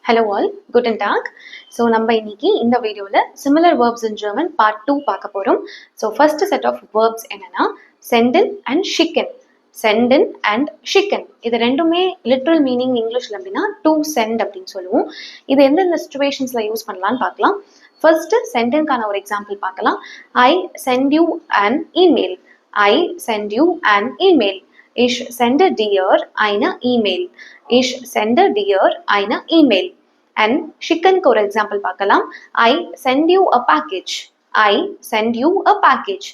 Hello all, guten Tag. So நம்ம இன்னைக்கு இந்த வீடியோல similar verbs in German part 2 பார்க்க போறோம். So first set of verbs என்னன்னா senden and schicken. Senden and schicken. இது ரெண்டுமே literal meaning இங்கிலீஷ்ல அப்படின்னா to send அப்படின்னு சொல்லுவோம். இது எந்தெந்த சிச்சுவேஷன்ஸ்ல யூஸ் பண்ணலாம்னு பார்க்கலாம். First sendenக்கான ஒரு எக்ஸாம்பிள் பார்க்கலாம். I send you an email. I send you an email. Ich sende dir eine E-Mail. Ich sende dir eine E-Mail. And chicken க்கு ஒரு எக்ஸாம்பிள் பார்க்கலாம். I send you a package. I send you a package.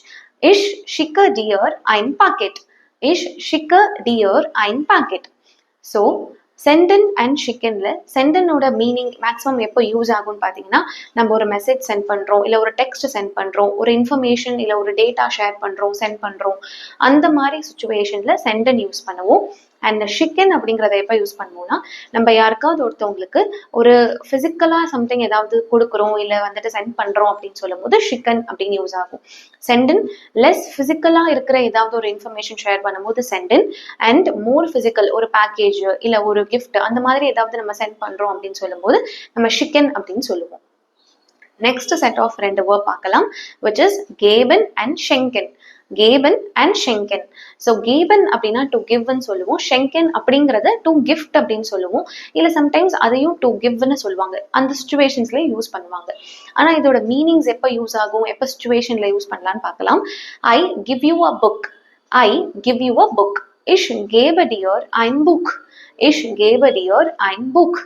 Ich schicke dir ein Paket. Ich schicke dir ein Paket. So senden and chickenல sendenோட meaning maximum எப்போ use ஆகும்னு பார்த்தீங்கன்னா நம்ம ஒரு மெசேஜ் சென்ட் பண்ணுறோம், இல்லை ஒரு டெக்ஸ்ட் சென்ட் பண்ணுறோம், ஒரு இன்ஃபர்மேஷன் இல்லை ஒரு டேட்டா ஷேர் பண்ணுறோம், சென்ட் பண்ணுறோம், அந்த மாதிரி சுச்சுவேஷனில் சென்டன் யூஸ் பண்ணுவோம். அண்ட் ஷிக்கன் அப்படிங்கிறத எப்போ யூஸ் பண்ணுவோம்னா நம்ம யாருக்காவது ஒருத்தவங்களுக்கு ஒரு ஃபிசிக்கலாக சம்திங் ஏதாவது கொடுக்குறோம் இல்லை வந்துட்டு சென்ட் பண்ணுறோம் அப்படின்னு சொல்லும் போது ஷிக்கன் அப்படின்னு யூஸ் ஆகும். சென்டன் லெஸ் ஃபிசிக்கலாக இருக்கிற ஏதாவது ஒரு இன்ஃபர்மேஷன் ஷேர் பண்ணும்போது சென்டன், அண்ட் மோர் ஃபிசிக்கல் ஒரு பேக்கேஜ் இல்லை ஒரு கிஃப்ட் அந்த மாதிரி ஏதாவது நம்ம சென்ட் பண்ணுறோம் அப்படின்னு சொல்லும்போது நம்ம ஷிக்கன் அப்படின்னு சொல்லுவோம். நெக்ஸ்ட் செட் ஆஃப் ரெண்டு வேர்ப் பார்க்கலாம், which is geben and schenken. geben and schenken. So geben அப்படின்னா டு கிவ்னு சொல்லுவோம், schenken அப்படிங்கிறத டு கிஃப்ட் அப்படின்னு சொல்லுவோம், இல்லை சம்டைம்ஸ் அதையும் டு கிவ்னு சொல்லுவாங்க. அந்த சுச்சுவேஷன்ஸ்ல யூஸ் பண்ணுவாங்க. ஆனால் இதோட மீனிங்ஸ் எப்போ யூஸ் ஆகும், எப்போ சுச்சுவேஷன்ல யூஸ் பண்ணலான்னு பார்க்கலாம். I give you a book. I give you a book. Ich gebe dir ein Buch. Ich gebe dir ein Buch.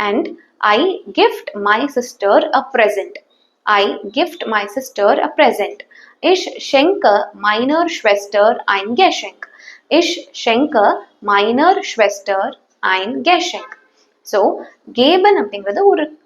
And I gift my sister a present. I gift my sister a present. Ich schenke meiner Schwester ein Geschenk. Ich schenke meiner Schwester ein Geschenk. So கேபன் அப்படிங்கிறது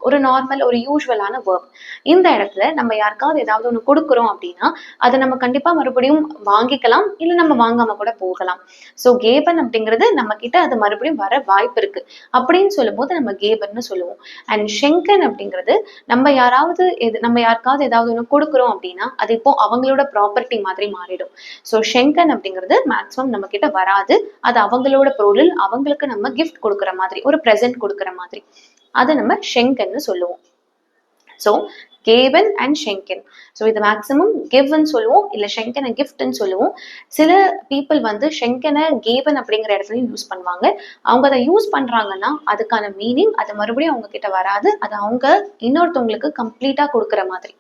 ஒரு normal ஒரு யூஸ்வலான verb. இந்த இடத்துல நம்ம யாருக்காவது ஏதாவது ஒன்று கொடுக்குறோம் அப்படின்னா அதை நம்ம கண்டிப்பாக மறுபடியும் வாங்கிக்கலாம், இல்லை நம்ம வாங்காம கூட போகலாம். ஸோ கேபன் அப்படிங்கிறது நம்ம கிட்ட அது மறுபடியும் வர வாய்ப்பு இருக்கு அப்படின்னு சொல்லும் போது நம்ம கேபன்னு சொல்லுவோம். அண்ட் ஷெங்கன் அப்படிங்கிறது நம்ம யாருக்காவது ஏதாவது ஒன்று கொடுக்குறோம் அப்படின்னா அது இப்போ அவங்களோட ப்ராப்பர்ட்டி மாதிரி மாறிடும். ஸோ ஷெங்கன் அப்படிங்கிறது மேக்ஸிமம் நம்ம கிட்ட வராது, அது அவங்களோட பொருள், அவங்களுக்கு நம்ம கிஃப்ட் கொடுக்குற மாதிரி ஒரு ப்ரெசென்ட் கொடுக்குற மாதிரி, அதை நம்ம ஷெங்கன்னு சொல்லுவோம். ஸோ கேபன் அண்ட் ஷெங்கன். ஸோ இது மேக்ஸிமம் கிவ்ன்னு சொல்லுவோம், இல்லை ஷெங்கனை கிஃப்ட்னு சொல்லுவோம். சில பீப்புள் வந்து ஷெங்கனை கேபன் அப்படிங்கிற இடத்துலையும் யூஸ் பண்ணுவாங்க. அவங்க அதை யூஸ் பண்றாங்கன்னா அதுக்கான மீனிங் அது மறுபடியும் அவங்க கிட்ட வராது, அது அவங்க இன்னொருத்தவங்களுக்கு கம்ப்ளீட்டா கொடுக்குற மாதிரி.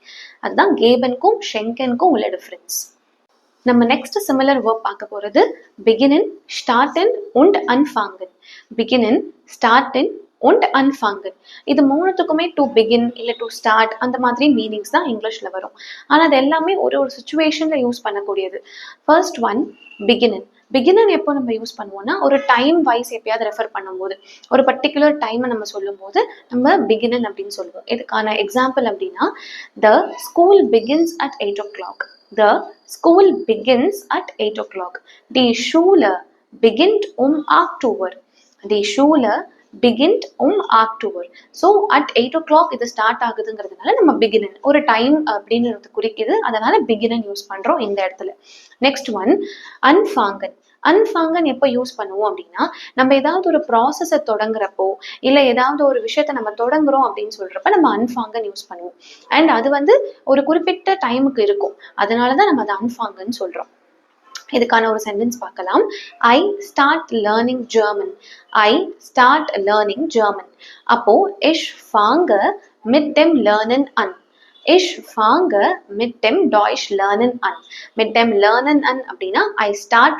அதுதான் கேபனுக்கும் ஷெங்கனுக்கும் உள்ள டிஃபரன்ஸ். நம்ம நெக்ஸ்ட் சிமிலர் வேர்ப் பார்க்க போறது beginnen, starten und anfangen. beginnen, starten und anfangen. இது மூணுத்துக்குமே டு பிகின் இல்லை டு ஸ்டார்ட் அந்த மாதிரி மீனிங்ஸ் தான் இங்கிலீஷ்ல வரும். ஆனால் அது எல்லாமே ஒரு சுச்சுவேஷன்ல யூஸ் பண்ணக்கூடியது. First one பிகினன். பிகினன் எப்போ நம்ம யூஸ் பண்ணுவோம்னா ஒரு டைம் வைஸ் எப்பயாவது ரெஃபர் பண்ணும்போது ஒரு பர்டிகுலர் டைமை நம்ம சொல்லும் போது நம்ம பிகினன் அப்படின்னு சொல்லுவோம். இதுக்கான எக்ஸாம்பிள் அப்படின்னா the school begins at 8 o'clock. The school begins at 8 o'clock. Die Schule beginnt 8 Uhr. Die Schule beginnt 8 Uhr. So at 8 o'clock இது ஸ்டார்ட் ஆகுதுங்கிறதுனால நம்ம பிகினன் ஒரு டைம் அப்படின்னு குறிக்குது, அதனால பிகினன் யூஸ் பண்றோம் இந்த இடத்துல. Next one அன்ஃபாங்கன். அன்ஃபாங்கன் எப்போ யூஸ் பண்ணுவோம் அப்படின்னா நம்ம ஏதாவது ஒரு ப்ராசஸை தொடங்குறப்போ இல்லை ஏதாவது ஒரு விஷயத்த நம்ம தொடங்குறோம் அப்படின்னு சொல்றப்ப நம்ம அன்ஃபாங்கன் யூஸ் பண்ணுவோம். அண்ட் அது வந்து ஒரு குறிப்பிட்ட டைமுக்கு இருக்கும், அதனாலதான் நம்ம அதை அன்ஃபாங்கன் சொல்றோம். இதுக்கான ஒரு சென்டென்ஸ் பார்க்கலாம். I start learning German. I start learning German. அப்போ ich fange mit dem Lernen an. Ich fange mit dem Deutsch lernen an. Mit dem Lernen an அப்படின்னா I start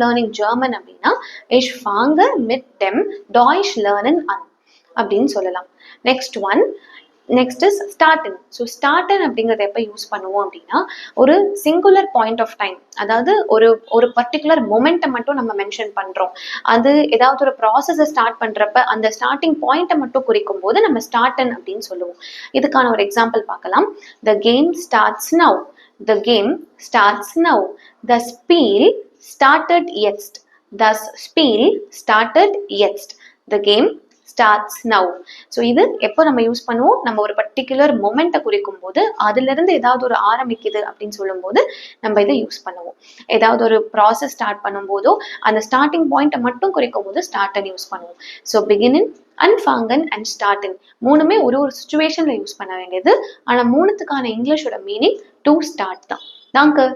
learning German அப்படின்னா ich fange mit dem Deutsch lernen an அப்படின்னு சொல்லலாம். Next is ஸ்டார்டன். So ஸ்டார்டன் அப்படிங்கிறத எப்போ use பண்ணுவோம் அப்படின்னா ஒரு சிங்குலர் பாயிண்ட் ஆஃப் டைம், அதாவது ஒரு பர்டிகுலர் மொமெண்ட்டை மட்டும் நம்ம மென்ஷன் பண்றோம். அது ஏதாவது ஒரு ப்ராசஸை ஸ்டார்ட் பண்றப்ப அந்த ஸ்டார்டிங் பாயிண்ட்டை மட்டும் குறிக்கும் போது நம்ம ஸ்டார்டன் அப்படின்னு சொல்லுவோம். இதுக்கான ஒரு எக்ஸாம்பிள் பார்க்கலாம். The game starts now. The game starts now. த ஸ்பீல் ஸ்டார்டட் jetzt. த ஸ்பீல் ஸ்டார்டட் jetzt. The game starts now. So இது எப்போ நம்ம யூஸ் பண்ணுவோம், நம்ம ஒரு பர்டிகுலர் மொமெண்ட்டை குறிக்கும் போது அதுல இருந்து ஏதாவது ஒரு ஆரம்பிக்குது அப்படின்னு சொல்லும் போது நம்ம இதை யூஸ் பண்ணுவோம். ஏதாவது ஒரு ப்ராசஸ் ஸ்டார்ட் பண்ணும் போதோ அந்த ஸ்டார்டிங் பாயிண்ட்டை மட்டும் குறிக்கும் போது ஸ்டார்டன் யூஸ் பண்ணுவோம். So beginning, anfangen and starten மூணுமே ஒரு ஒரு சுச்சுவேஷன்ல யூஸ் பண்ண வேண்டியது. ஆனா மூணுத்துக்கான இங்கிலீஷோட மீனிங் டு ஸ்டார்ட் தான். Danke.